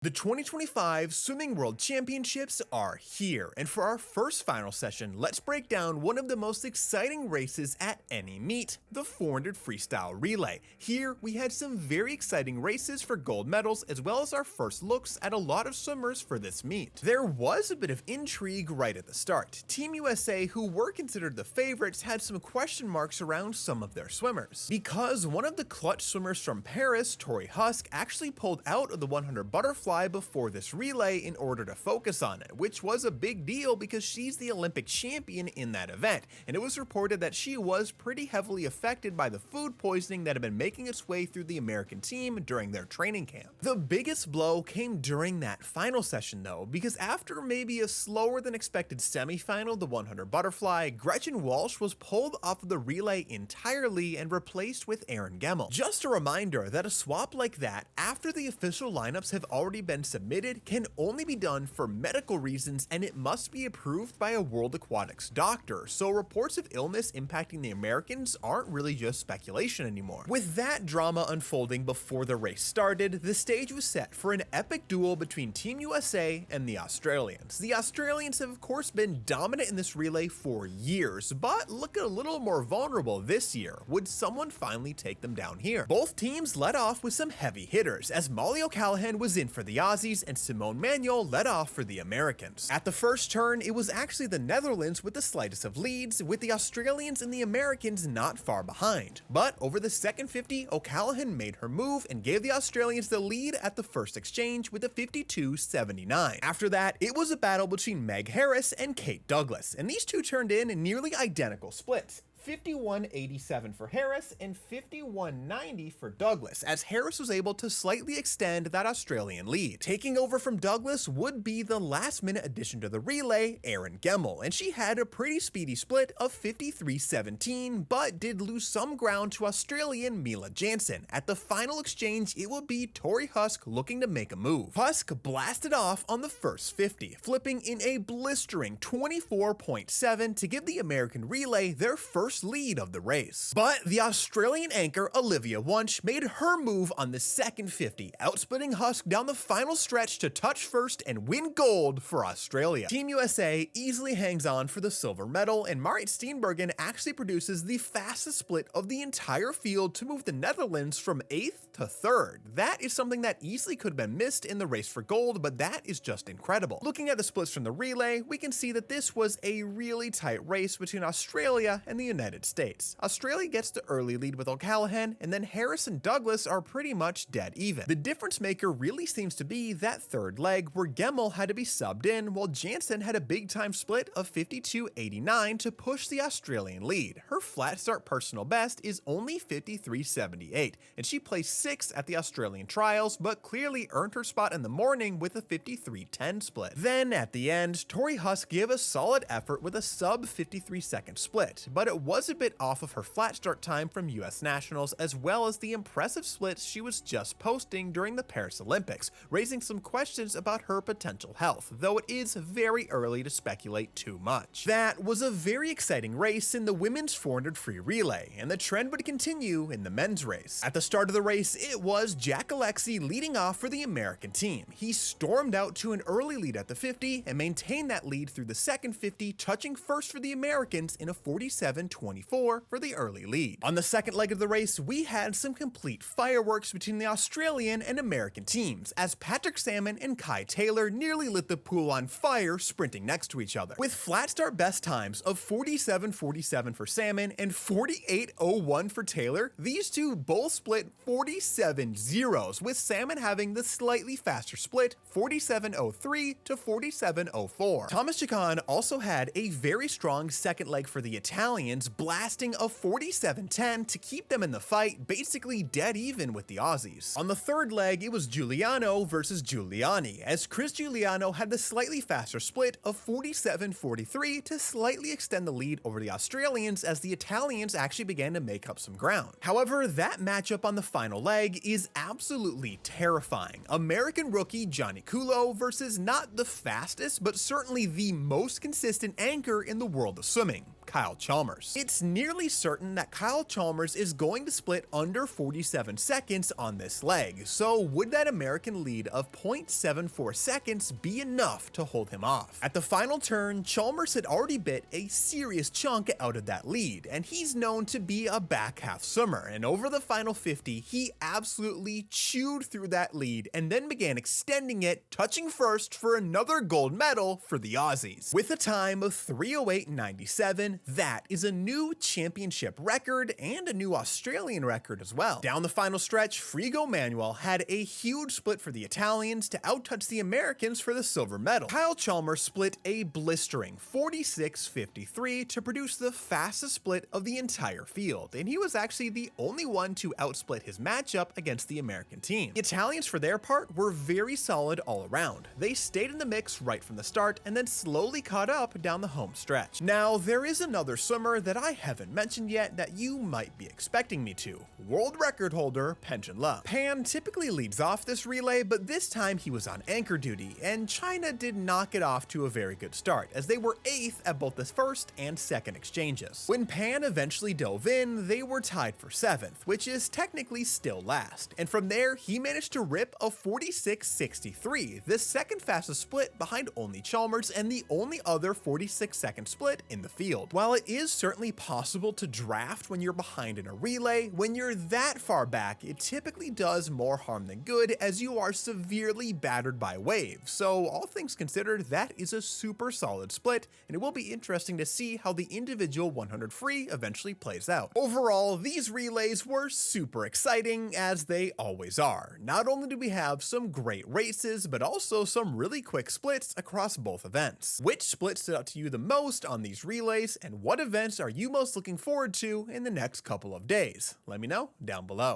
The 2025 Swimming World Championships are here, and for our first final session, let's break down one of the most exciting races at any meet, the 400 freestyle relay. Here, we had some very exciting races for gold medals, as well as our first looks at a lot of swimmers for this meet. There was a bit of intrigue right at the start. Team USA, who were considered the favorites, had some question marks around some of their swimmers, because one of the clutch swimmers from Paris, Tori Husk, actually pulled out of the 100 butterfly before this relay in order to focus on it, which was a big deal because she's the Olympic champion in that event, and it was reported that she was pretty heavily affected by the food poisoning that had been making its way through the American team during their training camp. The biggest blow came during that final session though, because after maybe a slower than expected semifinal, the 100 butterfly, Gretchen Walsh was pulled off of the relay entirely and replaced with Erin Gemmel. Just a reminder that a swap like that, after the official lineups have already been submitted, can only be done for medical reasons, and it must be approved by a World Aquatics doctor, so reports of illness impacting the Americans aren't really just speculation anymore. With that drama unfolding before the race started, the stage was set for an epic duel between Team USA and the Australians. The Australians have of course been dominant in this relay for years, but look a little more vulnerable this year. Would someone finally take them down here? Both teams led off with some heavy hitters, as Molly O'Callaghan was in for the Aussies and Simone Manuel led off for the Americans. At the first turn, it was actually the Netherlands with the slightest of leads, with the Australians and the Americans not far behind. But over the second 50, O'Callaghan made her move and gave the Australians the lead at the first exchange with a 52.79. After that, it was a battle between Meg Harris and Kate Douglas, and these two turned in nearly identical splits. 51.87 for Harris and 51.90 for Douglas, as Harris was able to slightly extend that Australian lead. Taking over from Douglas would be the last minute addition to the relay, Erin Gemmel, and she had a pretty speedy split of 53.17, but did lose some ground to Australian Mila Jansen. At the final exchange, it would be Tori Husk looking to make a move. Husk blasted off on the first 50, flipping in a blistering 24.7 to give the American relay their first lead of the race. But the Australian anchor Olivia Wunsch made her move on the second 50, outsplitting Husk down the final stretch to touch first and win gold for Australia. Team USA easily hangs on for the silver medal, and Marit Steenbergen actually produces the fastest split of the entire field to move the Netherlands from 8th to 3rd. That is something that easily could have been missed in the race for gold, but that is just incredible. Looking at the splits from the relay, we can see that this was a really tight race between Australia and the United States. Australia gets the early lead with O'Callaghan, and then Harris and Douglas are pretty much dead even. The difference maker really seems to be that third leg where Gemmel had to be subbed in, while Jansen had a big time split of 52.89 to push the Australian lead. Her flat start personal best is only 53.78, and she placed 6th at the Australian trials, but clearly earned her spot in the morning with a 53.10 split. Then at the end, Tori Husk gave a solid effort with a sub 53 second split, but it was a bit off of her flat start time from US Nationals, as well as the impressive splits she was just posting during the Paris Olympics, raising some questions about her potential health, though it is very early to speculate too much. That was a very exciting race in the women's 400 free relay, and the trend would continue in the men's race. At the start of the race, it was Jack Alexi leading off for the American team. He stormed out to an early lead at the 50 and maintained that lead through the second 50, touching first for the Americans in a 47.24 for the early lead. On the second leg of the race, we had some complete fireworks between the Australian and American teams, as Patrick Salmon and Kai Taylor nearly lit the pool on fire sprinting next to each other. With flat start best times of 47.47 for Salmon and 48.01 for Taylor, these two both split 47 zeros, with Salmon having the slightly faster split, 47.03 to 47.04. Thomas Chacon also had a very strong second leg for the Italians, blasting a 47.10 to keep them in the fight, basically dead even with the Aussies. On the third leg, it was Giuliano versus Giuliani, as Chris Giuliano had the slightly faster split of 47.43 to slightly extend the lead over the Australians, as the Italians actually began to make up some ground. However, that matchup on the final leg is absolutely terrifying. American rookie Johnny Kulo versus not the fastest, but certainly the most consistent anchor in the world of swimming, Kyle Chalmers. It's nearly certain that Kyle Chalmers is going to split under 47 seconds on this leg, so would that American lead of 0.74 seconds be enough to hold him off? At the final turn, Chalmers had already bit a serious chunk out of that lead, and he's known to be a back half swimmer, and over the final 50, he absolutely chewed through that lead and then began extending it, touching first for another gold medal for the Aussies. With a time of 3:08.97, that is a new championship record and a new Australian record as well. Down the final stretch, Frigo Manuel had a huge split for the Italians to outtouch the Americans for the silver medal. Kyle Chalmers split a blistering 46.53 to produce the fastest split of the entire field, and he was actually the only one to outsplit his matchup against the American team. The Italians, for their part, were very solid all around. They stayed in the mix right from the start and then slowly caught up down the home stretch. Now, there is another swimmer that I haven't mentioned yet that you might be expecting me to. World record holder Zhanle. Pan typically leads off this relay, but this time he was on anchor duty, and China did not get off to a very good start, as they were 8th at both the first and second exchanges. When Pan eventually dove in, they were tied for 7th, which is technically still last, and from there he managed to rip a 46.63, the second fastest split behind only Chalmers and the only other 46-second split in the field. While it is certainly possible to draft when you're behind in a relay, when you're that far back, it typically does more harm than good, as you are severely battered by waves. So all things considered, that is a super solid split, and it will be interesting to see how the individual 100 free eventually plays out. Overall, these relays were super exciting, as they always are. Not only do we have some great races, but also some really quick splits across both events. Which split stood out to you the most on these relays, and what events are you most looking forward to in the next couple of days? Let me know down below.